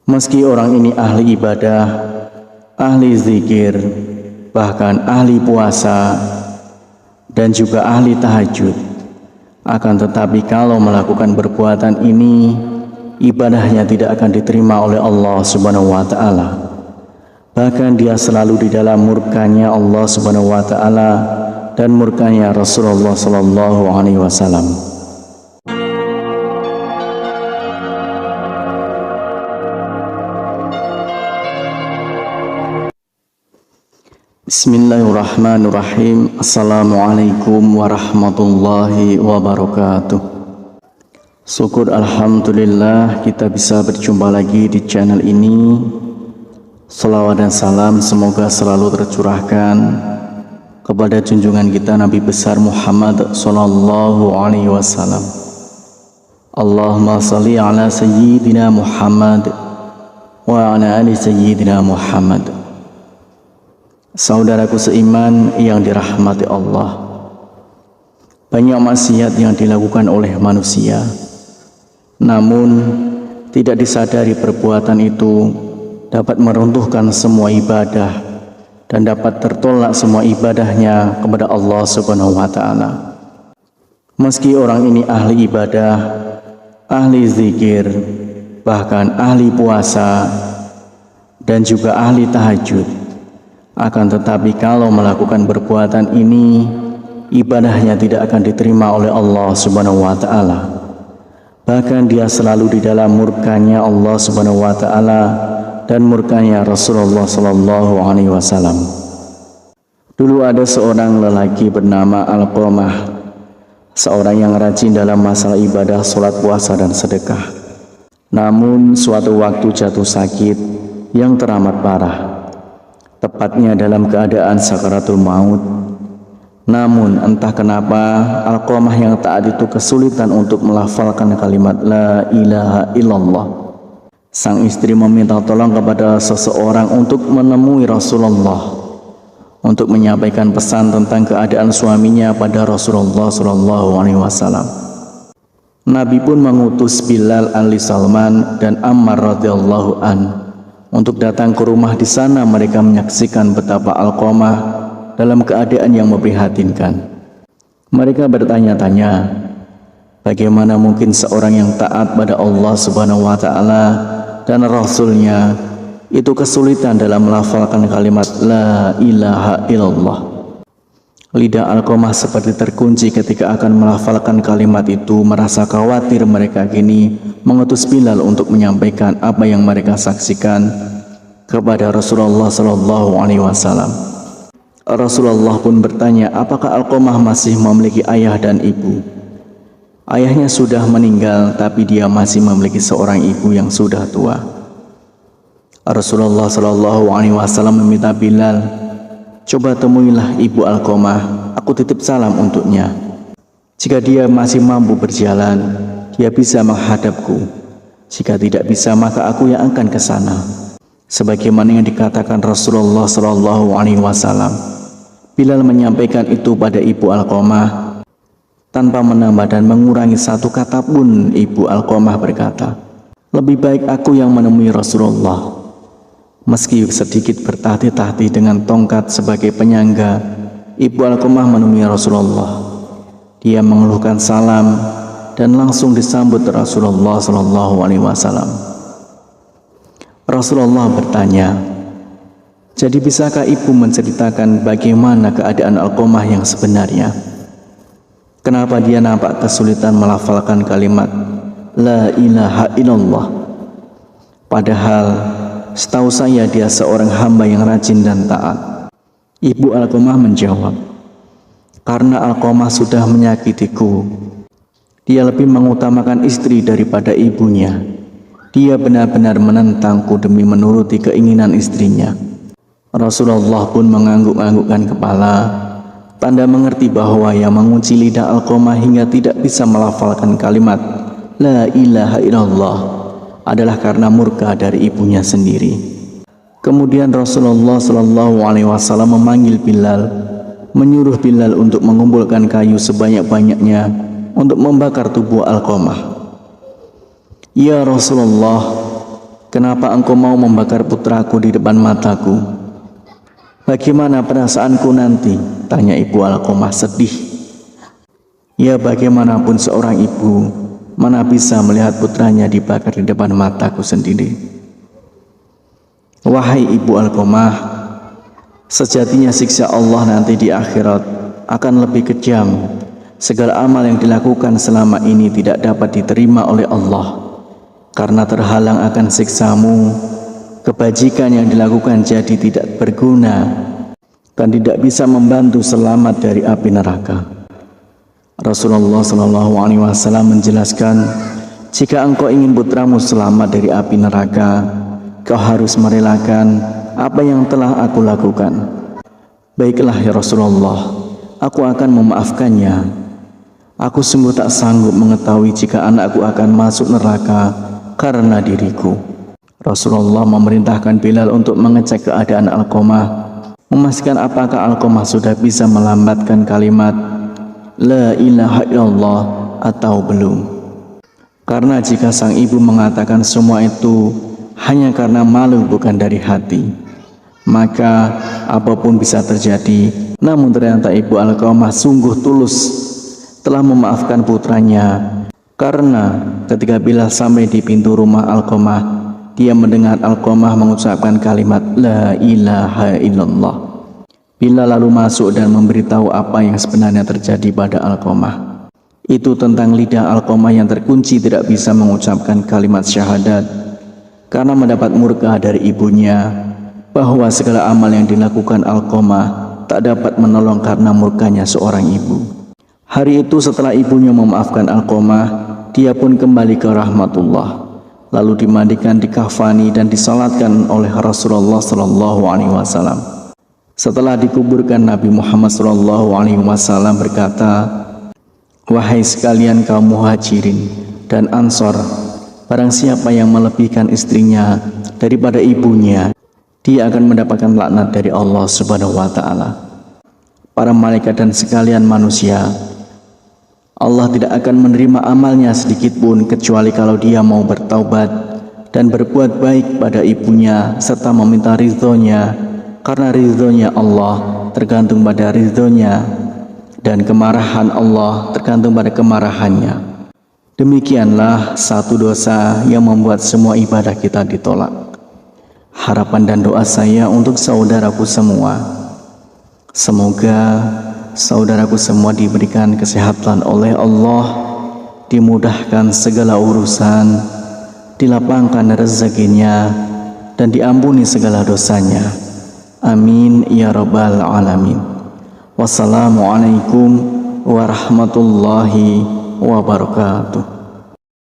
Meski orang ini ahli ibadah, ahli zikir, bahkan ahli puasa, dan juga ahli tahajud, akan tetapi kalau melakukan perbuatan ini, ibadahnya tidak akan diterima oleh Allah Subhanahu wa Ta'ala. Bahkan dia selalu di dalam murkanya Allah Subhanahu wa Ta'ala dan murkanya Rasulullah Sallallahu Alaihi Wasallam. Bismillahirrahmanirrahim. Assalamualaikum warahmatullahi wabarakatuh. Syukur alhamdulillah kita bisa berjumpa lagi di channel ini. Salawat dan salam semoga selalu tercurahkan kepada junjungan kita Nabi besar Muhammad sallallahu alaihi wasallam. Allahumma shalli ala sayyidina Muhammad wa ala ali sayyidina Muhammad. Saudaraku seiman yang dirahmati Allah, banyak maksiat yang dilakukan oleh manusia, namun tidak disadari perbuatan itu dapat meruntuhkan semua ibadah dan dapat tertolak semua ibadahnya kepada Allah Subhanahu wa Ta'ala. Meski orang ini ahli ibadah, ahli zikir, bahkan ahli puasa, dan juga ahli tahajud, akan tetapi kalau melakukan perbuatan ini, ibadahnya tidak akan diterima oleh Allah Subhanahu wa Ta'ala. Bahkan dia selalu di dalam murkanya Allah Subhanahu wa Ta'ala dan murkanya Rasulullah Sallallahu Alaihi Wasallam. Dulu ada seorang lelaki bernama Alqamah, seorang yang rajin dalam masalah ibadah, sholat, puasa, dan sedekah. Namun suatu waktu jatuh sakit yang teramat parah, tepatnya dalam keadaan sakaratul maut. Namun entah kenapa Alqamah yang taat itu kesulitan untuk melafalkan kalimat la ilaha illallah. Sang istri meminta tolong kepada seseorang untuk menemui Rasulullah untuk menyampaikan pesan tentang keadaan suaminya pada Rasulullah Sallallahu Alaihi Wasallam. Nabi pun mengutus Bilal Ali Salman dan Ammar radhiyallahu an untuk datang ke rumah. Di sana mereka menyaksikan betapa Alqamah dalam keadaan yang memprihatinkan. Mereka bertanya-tanya, bagaimana mungkin seorang yang taat pada Allah Subhanahu wa Ta'ala dan Rasulnya itu kesulitan dalam melafalkan kalimat la ilaha illallah. Lidah Alqamah seperti terkunci ketika akan melafalkan kalimat itu. Merasa khawatir, mereka kini mengutus Bilal untuk menyampaikan apa yang mereka saksikan kepada Rasulullah Sallallahu Alaihi Wasallam. Rasulullah pun bertanya, apakah Alqamah masih memiliki ayah dan ibu? Ayahnya sudah meninggal, tapi dia masih memiliki seorang ibu yang sudah tua. Rasulullah Sallallahu Alaihi Wasallam meminta Bilal, coba temuilah ibu Alqamah, aku titip salam untuknya. Jika dia masih mampu berjalan, dia bisa menghadapku. Jika tidak bisa, maka aku yang akan ke sana. Sebagaimana yang dikatakan Rasulullah Sallallahu Alaihi Wasallam. Bilal menyampaikan itu pada ibu Alqamah tanpa menambah dan mengurangi satu kata pun. Ibu Alqamah berkata, lebih baik aku yang menemui Rasulullah. Meski sedikit bertahti-tahti dengan tongkat sebagai penyangga, ibu Alqamah menemui Rasulullah. Dia mengeluhkan salam dan langsung disambut Rasulullah Sallallahu Alaihi Wasallam. Rasulullah bertanya, jadi bisakah ibu menceritakan bagaimana keadaan Alqamah yang sebenarnya? Kenapa dia nampak kesulitan melafalkan kalimat la ilaha illallah? Padahal setahu saya dia seorang hamba yang rajin dan taat. Ibu Alqamah menjawab, karena Alqamah sudah menyakitiku. Dia lebih mengutamakan istri daripada ibunya. Dia benar-benar menentangku demi menuruti keinginan istrinya. Rasulullah pun mengangguk-anggukkan kepala, tanda mengerti bahwa yang mengunci lidah Alqamah hingga tidak bisa melafalkan kalimat la ilaha illallah adalah karena murka dari ibunya sendiri. Kemudian Rasulullah Sallallahu Alaihi Wasallam memanggil Bilal, menyuruh Bilal untuk mengumpulkan kayu sebanyak-banyaknya untuk membakar tubuh Alqamah. Ya Rasulullah, kenapa engkau mau membakar putraku di depan mataku? Bagaimana perasaanku nanti? Tanya ibu Alqamah sedih. Ya, bagaimanapun seorang ibu, mana bisa melihat putranya dibakar di depan mataku sendiri. Wahai ibu Alqamah, sejatinya siksa Allah nanti di akhirat akan lebih kejam. Segala amal yang dilakukan selama ini tidak dapat diterima oleh Allah karena terhalang akan siksamu. Kebajikan yang dilakukan jadi tidak berguna dan tidak bisa membantu selamat dari api neraka. Rasulullah SAW menjelaskan, jika engkau ingin putramu selamat dari api neraka, kau harus merelakan apa yang telah aku lakukan. Baiklah ya Rasulullah, aku akan memaafkannya. Aku sungguh tak sanggup mengetahui jika anakku akan masuk neraka karena diriku. Rasulullah memerintahkan Bilal untuk mengecek keadaan Alqamah, memastikan apakah Alqamah sudah bisa melambatkan kalimat La ilaha illallah atau belum. Karena jika sang ibu mengatakan semua itu hanya karena malu bukan dari hati, maka apapun bisa terjadi. Namun ternyata ibu Alqamah sungguh tulus telah memaafkan putranya, karena ketika Bilal sampai di pintu rumah Alqamah, dia mendengar Alqamah mengucapkan kalimat La ilaha illallah. Bilal lalu masuk dan memberitahu apa yang sebenarnya terjadi pada Alqamah. Itu tentang lidah Alqamah yang terkunci tidak bisa mengucapkan kalimat syahadat karena mendapat murka dari ibunya, bahwa segala amal yang dilakukan Alqamah tak dapat menolong karena murkanya seorang ibu. Hari itu setelah ibunya memaafkan Alqamah, dia pun kembali ke rahmatullah, lalu dimandikan, dikafani dan disalatkan oleh Rasulullah SAW. Setelah dikuburkan, Nabi Muhammad SAW berkata, wahai sekalian kaum muhajirin dan ansor, barang siapa yang melebihkan istrinya daripada ibunya, dia akan mendapatkan laknat dari Allah Subhanahu wa Ta'ala. Para malaikat dan sekalian manusia, Allah tidak akan menerima amalnya sedikit pun kecuali kalau dia mau bertaubat dan berbuat baik pada ibunya serta meminta ridhonya, karena ridhonya Allah tergantung pada ridhonya dan kemarahan Allah tergantung pada kemarahannya. Demikianlah satu dosa yang membuat semua ibadah kita ditolak. Harapan dan doa saya untuk saudaraku semua, semoga saudaraku semua diberikan kesehatan oleh Allah, dimudahkan segala urusan, dilapangkan rezekinya, dan diampuni segala dosanya. Amin ya rabbal alamin. Wassalamualaikum warahmatullahi wabarakatuh.